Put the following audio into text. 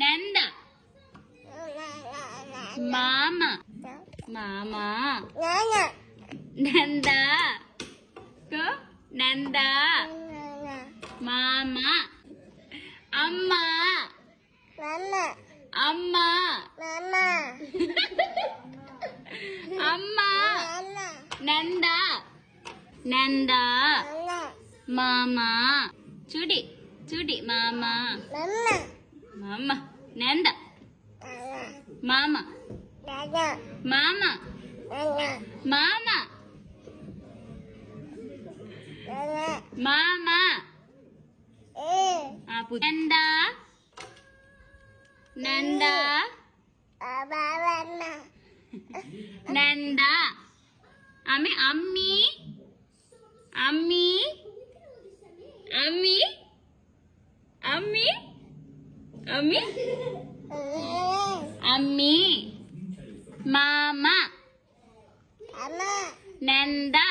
Nanda. Mama. Mama. Nanda. Go. Nanda. Mama. Amma. Amma. Amma. Nanda. Nanda. Mama. Chudi. Chudi. Mama. Mama. Nanda. Mama. Mama. Mama. Mama. Nanda. Nanda. Nanda. Ami. Ammi. Ammi. Ammi. Ammi. Ammi. Ammi. Mama. Nanda.